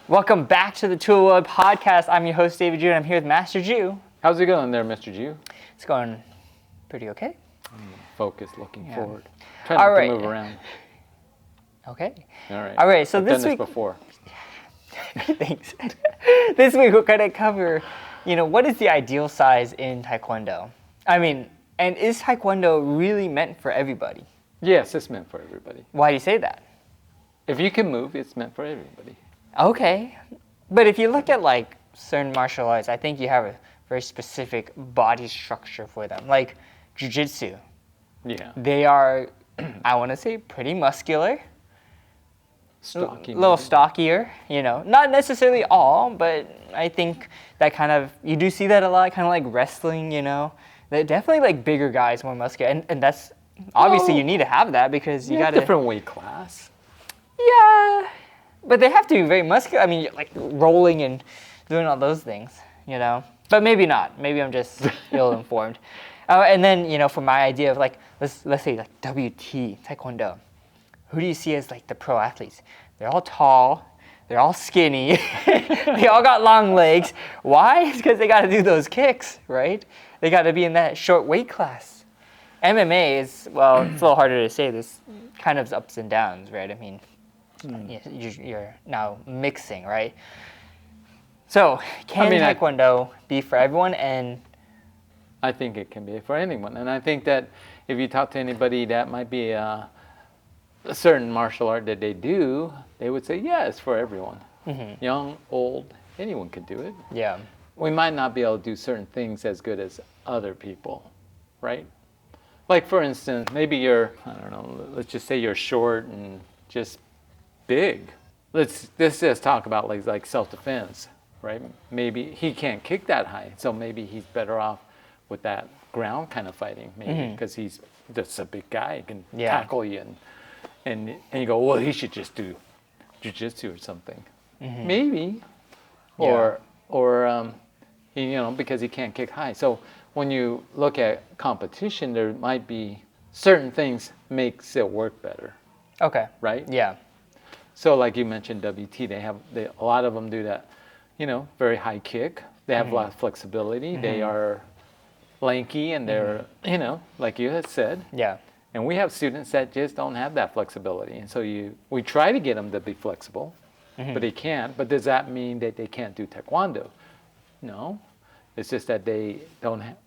Welcome back to the Tool World Podcast. I'm your host, David Jew, and I'm here with Master Jew. How's it going there, Mr. Jew? It's going pretty okay. Focused, looking Yeah. forward. Trying All not right. to move around. Okay. All All right, so I've this done week... this before. Thanks. This week we're going to cover, what is the ideal size in Taekwondo? And is Taekwondo really meant for everybody? Yes, it's meant for everybody. Why do you say that? If you can move, it's meant for everybody. Okay. But if you look at certain martial arts, I think you have a very specific body structure for them. Like jiu-jitsu. Yeah. They are, I want to say, pretty muscular. Stocky. A little maybe. stockier, Not necessarily all, but I think that you do see that a lot, kind of like wrestling, They're definitely bigger guys, more muscular. And that's, obviously you need to have that because you got to... different weight class. Yeah, but they have to be very muscular. Rolling and doing all those things, But maybe not. Maybe I'm just ill-informed. And then, for my idea of let's say WT, Taekwondo, who do you see as the pro athletes? They're all tall. They're all skinny. They all got long legs. Why? It's because they got to do those kicks, right? They got to be in that short weight class. MMA is, well, it's a little harder to say. This kind of ups and downs, right? You're now mixing, right? So, can Taekwondo be for everyone? And I think it can be for anyone. And I think that if you talk to anybody that might be a certain martial art that they do, they would say, yeah, it's for everyone. Mm-hmm. Young, old, anyone could do it. Yeah. We might not be able to do certain things as good as other people, right? Like, for instance, maybe you're, I don't know, let's just say you're short and just big. Let's just talk about like self-defense, right? Maybe he can't kick that high, so maybe he's better off with that ground kind of fighting, maybe, because he's just a big guy, he can tackle you, and you go, well, he should just do jiu-jitsu or something, maybe, or because he can't kick high. So when you look at competition, there might be certain things makes it work better. Okay. Right? Yeah. So like you mentioned, WT, a lot of them do that, very high kick. They have a lot of flexibility. They are lanky and they're, like you had said. Yeah. And we have students that just don't have that flexibility. And so we try to get them to be flexible, but they can't. But does that mean that they can't do Taekwondo? No. It's just that they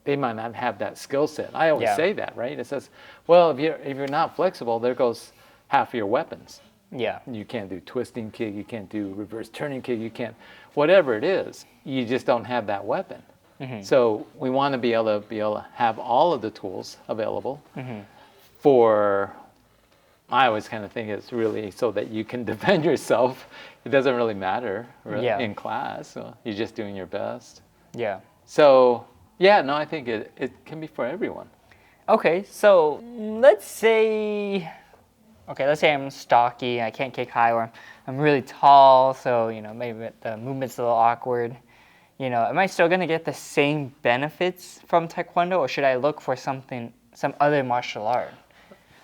might not have that skill set. I always say that, right? It says, well, if you're not flexible, there goes half of your weapons. Yeah. You can't do twisting kick, you can't do reverse turning kick, you can't, whatever it is, you just don't have that weapon. So we want to be able to have all of the tools available for, I always kind of think it's really so that you can defend yourself. It doesn't really matter in class, so you're just doing your best. Yeah. So, I think it can be for everyone. Okay, so let's say I'm stocky, I can't kick high, or I'm really tall, so maybe the movement's a little awkward. Am I still gonna get the same benefits from Taekwondo, or should I look for some other martial art?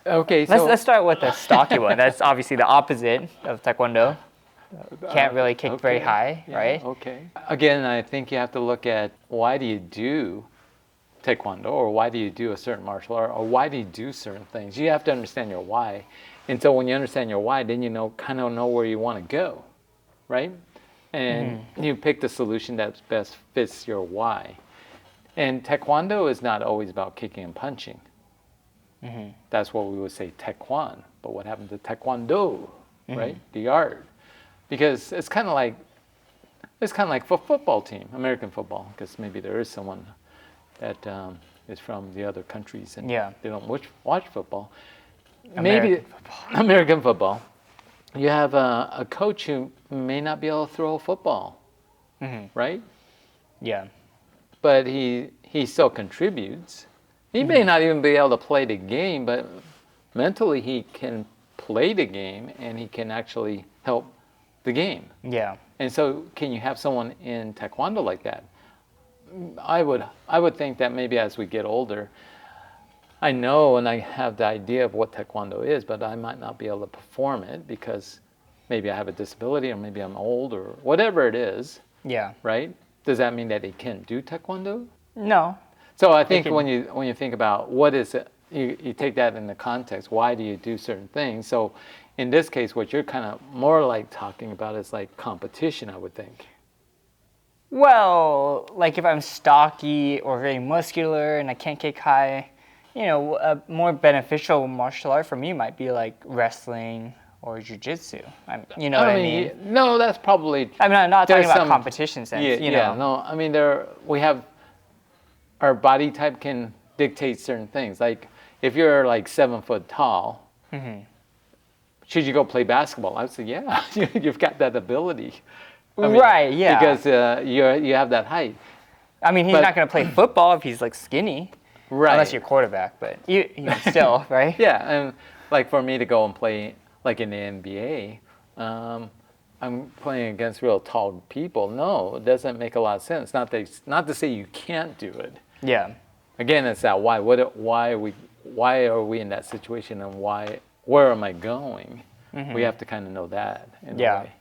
Okay, let's start with the stocky one. That's obviously the opposite of Taekwondo. Can't really kick very high, right? Okay. Again, I think you have to look at why do you do Taekwondo, or why do you do a certain martial art, or why do you do certain things? You have to understand your why. And so when you understand your why, then you kind of know where you want to go, right? And you pick the solution that best fits your why. And Taekwondo is not always about kicking and punching. That's what we would say Taekwon. But what happened to Taekwondo, right? The art. Because it's kind of like for football team, American football, because maybe there is someone that is from the other countries and they don't watch football. American football. You have a coach who may not be able to throw a football, right? Yeah. But he still contributes. He may not even be able to play the game, but mentally he can play the game and he can actually help the game. Yeah. And so can you have someone in Taekwondo like that? I would think that maybe as we get older, I know and I have the idea of what Taekwondo is, but I might not be able to perform it because maybe I have a disability, or maybe I'm old, or whatever it is, Yeah. right? Does that mean that they can't do Taekwondo? No. So I think can- when you think about what is it, you take that in the context. Why do you do certain things? So in this case, what you're kind of more like talking about is like competition, I would think. Well, like if I'm stocky or very muscular and I can't kick high, a more beneficial martial art for me might be like wrestling or jujitsu. You know what I mean? No, that's probably. I mean, I'm not talking there's about some- competition sense. Yeah, no. I mean, we have our body type can dictate certain things. Like if you're like 7 foot tall, should you go play basketball? I would say, yeah, you've got that ability. I mean, Right, yeah. Because you have that height. I mean, he's But- not going to play football if he's like skinny, Right. unless you're quarterback. But you still, right? Yeah, and like for me to go and play like in the NBA, I'm playing against real tall people. No, it doesn't make a lot of sense. Not to say you can't do it. Yeah. Again, it's that why. Why are we in that situation, and where am I going? We have to kind of know that in a way.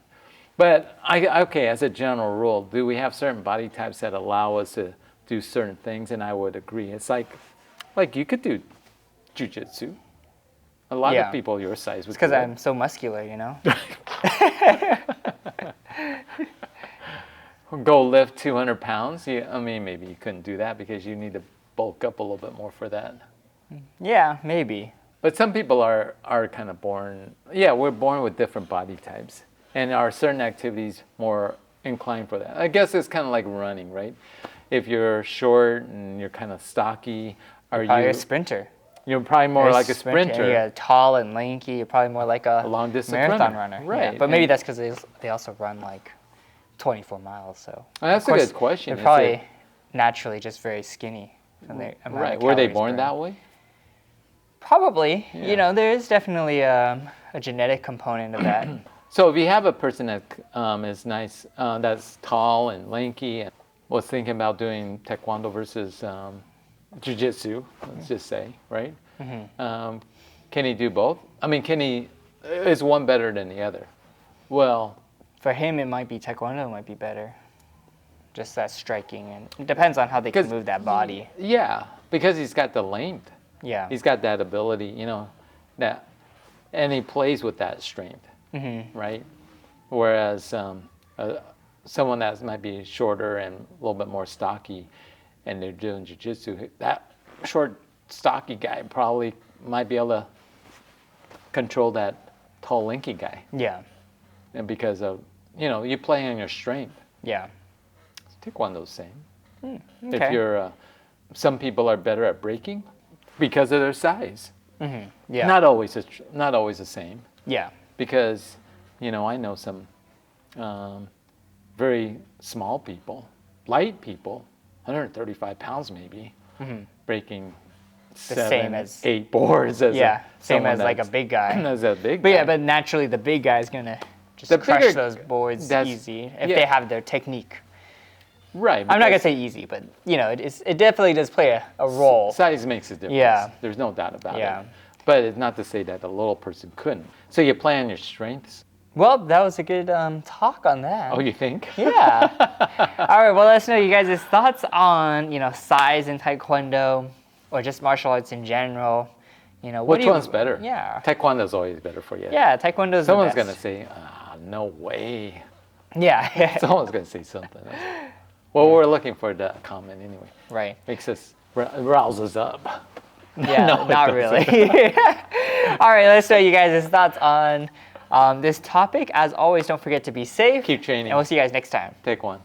But okay, as a general rule, do we have certain body types that allow us to do certain things? And I would agree. It's like you could do jujitsu. A lot of people your size would. It's because I'm so muscular, Go lift 200 pounds. I mean, maybe you couldn't do that because you need to bulk up a little bit more for that. Yeah, maybe. But some people are kind of born. Yeah, we're born with different body types, and are certain activities more inclined for that. I guess it's kind of like running, right? If you're short and you're kind of stocky, Probably a sprinter. You're probably more like a sprinter. And you're tall and lanky. You're probably more like a long distance marathon runner. Right. Yeah. But maybe that's because they also run like 24 miles. So that's a good question. They're probably naturally just very skinny. From their amount Right. of Were they calories born burned. that way? Probably. Yeah. There is definitely a genetic component of that. So if you have a person that is nice, that's tall and lanky, and was thinking about doing Taekwondo versus Jiu-Jitsu, let's just say, right? Can he do both? I mean, is one better than the other? Well, For him, it might be Taekwondo might be better. Just that striking, and it depends on how they can move that body. yeah, because he's got the length. Yeah. He's got that ability, and he plays with that strength, right? Whereas someone that might be shorter and a little bit more stocky, and they're doing jiu-jitsu, that short, stocky guy probably might be able to control that tall, lanky guy. Yeah. And because of, you play on your strength. Yeah. Taekwondo's same. Okay. If you're, some people are better at breaking because of their size. Yeah. Not always the same. Yeah. Because, I know some very small people, light people, 135 pounds maybe, breaking same as 8 boards as same as like a big guy. As a big But guy. yeah, but naturally the big guy's gonna just The crush bigger- those boards that's- easy if yeah. they have their technique. Right. I'm not gonna because say easy, but it definitely does play a role. size makes a difference. Yeah. There's no doubt about Yeah. it. But it's not to say that a little person couldn't. So you play on your strengths. Well, that was a good talk on that. Oh, you think? Yeah. All right. Well, let us know you guys' thoughts on size in Taekwondo, or just martial arts in general. Which one's better? Yeah. Taekwondo's always better for you. Yeah, Taekwondo's Someone's the gonna best. say, no way. Yeah. Someone's gonna say something else. Well, we're looking for that comment anyway. Right. Makes us rouses up. Yeah, No, it not doesn't. really. All right, let's know you guys' thoughts on this topic. As always, don't forget to be safe. Keep training. And we'll see you guys next time. Take one.